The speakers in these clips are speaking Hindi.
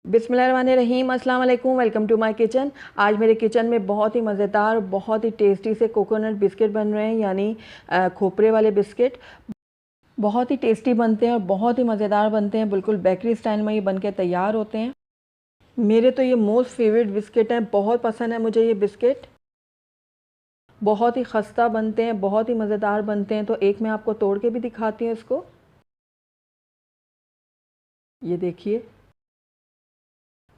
बिस्मिल्लाहिर्रहमानिर्रहीम, अस्सलाम वालेकुम। Welcome to my kitchen. आज मेरे किचन में बहुत ही मज़ेदार, बहुत ही टेस्टी से कोकोनट बिस्किट बन रहे हैं, यानी खोपरे वाले बिस्किट। बहुत ही टेस्टी बनते हैं और बहुत ही मज़ेदार बनते हैं। बिल्कुल बेकरी स्टाइल में ये बन के तैयार होते हैं। मेरे तो ये मोस्ट फेवरेट बिस्किट हैं, बहुत पसंद है मुझे ये बिस्किट। बहुत ही खस्ता बनते हैं, बहुत ही मज़ेदार बनते हैं। तो एक मैं आपको तोड़ के भी दिखाती हूँ इसको। ये देखिए,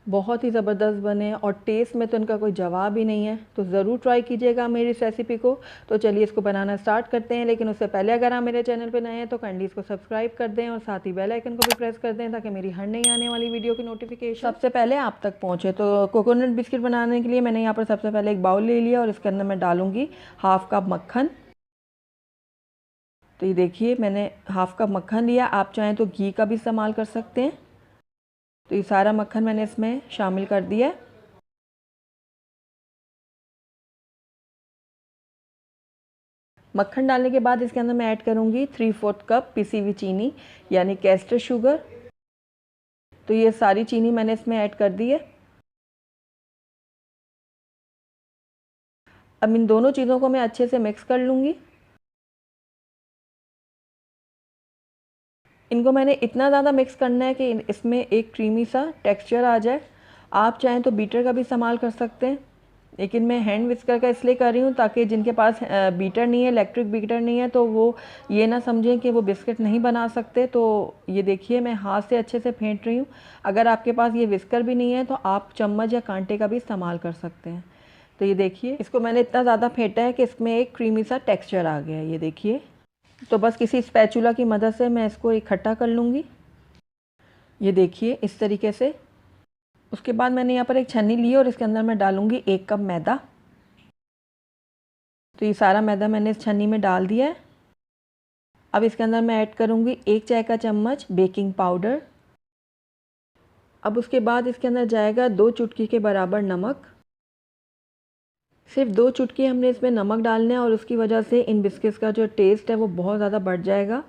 बहुत ही ज़बरदस्त बने हैं और टेस्ट में तो इनका कोई जवाब ही नहीं है। तो ज़रूर ट्राई कीजिएगा मेरी इस रेसिपी को। तो चलिए इसको बनाना स्टार्ट करते हैं, लेकिन उससे पहले अगर आप मेरे चैनल पर नए हैं तो काइंडली इसको सब्सक्राइब कर दें और साथ ही बेल आइकन को भी प्रेस कर दें ताकि मेरी हर नई आने वाली वीडियो की नोटिफिकेशन सबसे पहले आप तक पहुँचे। तो कोकोनट बिस्किट बनाने के लिए मैंने यहाँ पर सबसे पहले एक बाउल ले लिया और इसके अंदर मैं डालूँगी हाफ़ कप मक्खन। तो ये देखिए, मैंने हाफ़ कप मक्खन लिया। आप चाहें तो घी का भी इस्तेमाल कर सकते हैं। तो ये सारा मक्खन मैंने इसमें शामिल कर दिया है। मक्खन डालने के बाद इसके अंदर मैं ऐड करूँगी 3/4 कप पिसी हुई चीनी, यानी कैस्टर शुगर। तो ये सारी चीनी मैंने इसमें ऐड कर दी है। अब इन दोनों चीज़ों को मैं अच्छे से मिक्स कर लूँगी। इनको मैंने इतना ज़्यादा मिक्स करना है कि इसमें एक क्रीमी सा टेक्सचर आ जाए। आप चाहें तो बीटर का भी इस्तेमाल कर सकते हैं, लेकिन मैं हैंड विस्कर का इसलिए कर रही हूँ ताकि जिनके पास बीटर नहीं है, इलेक्ट्रिक बीटर नहीं है, तो वो ये ना समझें कि वो बिस्किट नहीं बना सकते। तो ये देखिए, मैं हाथ से अच्छे से फेंट रही हूँ। अगर आपके पास ये विस्कर भी नहीं है तो आप चम्मच या कांटे का भी इस्तेमाल कर सकते हैं। तो ये देखिए, इसको मैंने इतना ज़्यादा फेंटा है कि इसमें एक क्रीमी सा टेक्स्चर आ गया है। ये देखिए, तो बस किसी स्पैचुला की मदद से मैं इसको इकट्ठा कर लूँगी। ये देखिए, इस तरीके से। उसके बाद मैंने यहाँ पर एक छन्नी ली और इसके अंदर मैं डालूँगी 1 कप मैदा। तो ये सारा मैदा मैंने इस छन्नी में डाल दिया है। अब इसके अंदर मैं ऐड करूँगी 1 चाय का चम्मच बेकिंग पाउडर। अब उसके बाद इसके अंदर जाएगा 2 चुटकी के बराबर नमक। सिर्फ 2 चुटकी हमने इसमें नमक डालना है और उसकी वजह से इन बिस्किट्स का जो टेस्ट है वो बहुत ज़्यादा बढ़ जाएगा।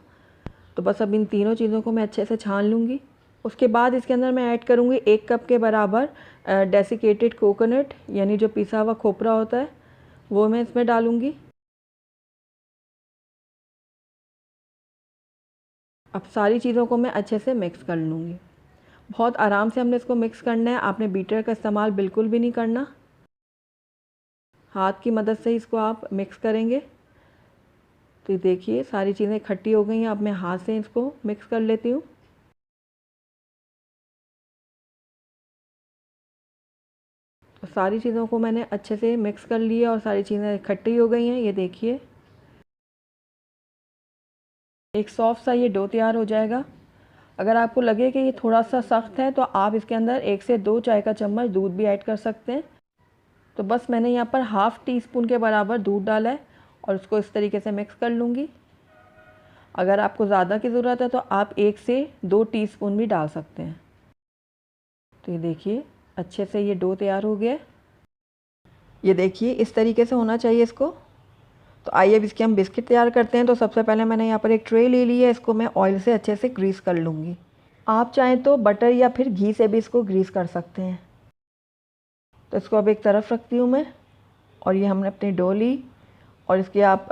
तो बस अब इन तीनों चीज़ों को मैं अच्छे से छान लूँगी। उसके बाद इसके अंदर मैं ऐड करूँगी 1 कप के बराबर डेसिकेटेड कोकोनट, यानी जो पिसा हुआ खोपरा होता है, वो मैं इसमें डालूँगी। अब सारी चीज़ों को मैं अच्छे से मिक्स कर लूँगी। बहुत आराम से हमने इसको मिक्स करना है। आपने बीटर का इस्तेमाल बिल्कुल भी नहीं करना। हाथ की मदद से इसको आप मिक्स करेंगे। तो ये देखिए, सारी चीज़ें इकट्ठी हो गई हैं। अब मैं हाथ से इसको मिक्स कर लेती हूँ। तो सारी चीज़ों को मैंने अच्छे से मिक्स कर लिया और सारी चीज़ें इकट्ठी हो गई हैं। ये देखिए, एक सॉफ्ट सा ये डो तैयार हो जाएगा। अगर आपको लगे कि ये थोड़ा सा सख्त है तो आप इसके अंदर 1 से 2 चाय का चम्मच दूध भी ऐड कर सकते हैं। तो बस मैंने यहाँ पर हाफ़ टी स्पून के बराबर दूध डाला है और उसको इस तरीके से मिक्स कर लूँगी। अगर आपको ज़्यादा की ज़रूरत है तो आप 1 से 2 टीस्पून भी डाल सकते हैं। तो ये देखिए, अच्छे से ये डो तैयार हो गया है। ये देखिए, इस तरीके से होना चाहिए इसको। तो आइए अब इसके हम बिस्किट तैयार करते हैं। तो सबसे पहले मैंने यहाँ पर एक ट्रे ले ली है। इसको मैं ऑयल से अच्छे से ग्रीस कर लूँगी। आप चाहें तो बटर या फिर घी से भी इसको ग्रीस कर सकते हैं। तो इसको अब एक तरफ रखती हूँ मैं। और ये हमने अपनी डो ली और इसके आप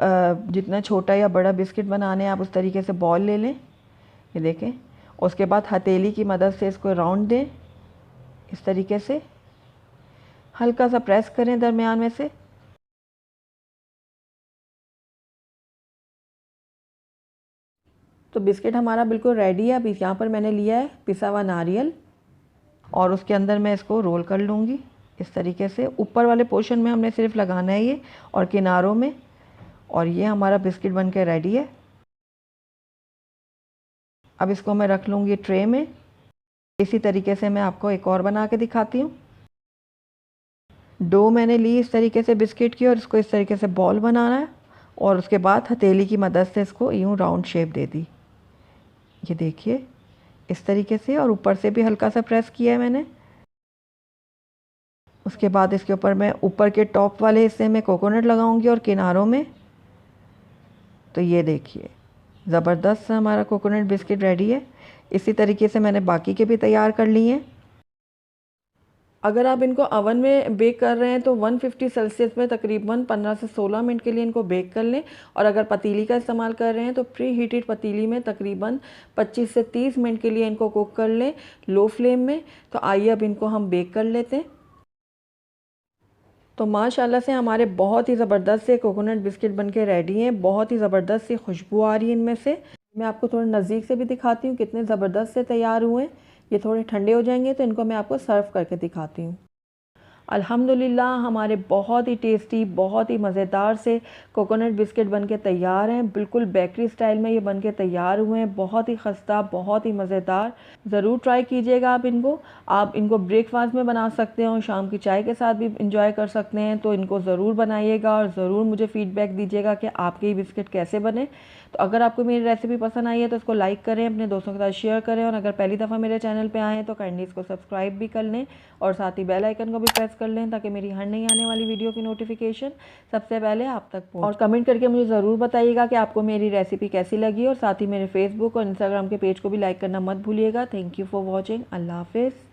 जितना छोटा या बड़ा बिस्किट बनाने हैं आप उस तरीके से बॉल ले लें। ये देखें। उसके बाद हथेली की मदद से इसको राउंड दें, इस तरीके से हल्का सा प्रेस करें दरमियान में से। तो बिस्किट हमारा बिल्कुल रेडी है। अब यहाँ पर मैंने लिया है पिसा हुआ नारियल और उसके अंदर मैं इसको रोल कर लूँगी इस तरीके से। ऊपर वाले पोर्शन में हमने सिर्फ लगाना है ये, और किनारों में। और ये हमारा बिस्किट बन के रेडी है। अब इसको मैं रख लूँगी ट्रे में। इसी तरीके से मैं आपको एक और बना के दिखाती हूँ। डो मैंने ली इस तरीके से बिस्किट की और इसको इस तरीके से बॉल बनाना है और उसके बाद हथेली की मदद से इसको यूँ राउंड शेप दे दी। ये देखिए, इस तरीके से, और ऊपर से भी हल्का सा प्रेस किया है मैंने। उसके बाद इसके ऊपर मैं ऊपर के टॉप वाले हिस्से में कोकोनट लगाऊंगी और किनारों में। तो ये देखिए, ज़बरदस्त हमारा कोकोनट बिस्किट रेडी है। इसी तरीके से मैंने बाकी के भी तैयार कर लिए हैं। अगर आप इनको अवन में बेक कर रहे हैं तो 150 सेल्सियस में तकरीबन 15 से 16 मिनट के लिए इनको बेक कर लें। और अगर पतीली का इस्तेमाल कर रहे हैं तो प्री हीटेड पतीली में तकरीबन 25 से 30 मिनट के लिए इनको कुक कर लें लो फ्लेम में। तो आइए अब इनको हम बेक कर लेते हैं। तो माशाल्लाह से हमारे बहुत ही ज़बरदस्त से कोकोनट बिस्किट बनके रेडी हैं। बहुत ही ज़बरदस्त सी खुशबू आ रही है इनमें से। मैं आपको थोड़ा नज़दीक से भी दिखाती हूँ कितने ज़बरदस्त से तैयार हुए हैं। ये थोड़े ठंडे हो जाएंगे तो इनको मैं आपको सर्व करके दिखाती हूँ। अल्हम्दुलिल्लाह हमारे बहुत ही टेस्टी, बहुत ही मज़ेदार से कोकोनट बिस्किट बनके तैयार हैं। बिल्कुल बेकरी स्टाइल में ये बनके तैयार हुए हैं। बहुत ही खस्ता, बहुत ही मज़ेदार। ज़रूर ट्राई कीजिएगा आप इनको ब्रेकफास्ट में बना सकते हैं और शाम की चाय के साथ भी इंजॉय कर सकते हैं। तो इनको ज़रूर बनाइएगा और ज़रूर मुझे फ़ीडबैक दीजिएगा कि आपके ये बिस्किट कैसे बने। तो अगर आपको मेरी रेसिपी पसंद आई है तो इसको लाइक करें, अपने दोस्तों के साथ शेयर करें, और अगर पहली दफ़ा मेरे चैनल पे आए हैं तो काइंडली इसको सब्सक्राइब भी कर लें और साथ ही बेल आइकन को भी प्रेस कर लें ताकि मेरी हर नई आने वाली वीडियो की नोटिफिकेशन सबसे पहले आप तक पहुंचे। और कमेंट करके मुझे ज़रूर बताइएगा कि आपको मेरी रेसिपी कैसी लगी, और साथ ही मेरे फेसबुक और इंस्टाग्राम के पेज को भी लाइक करना मत भूलिएगा। Thank you for watching. अल्लाह हाफिज़।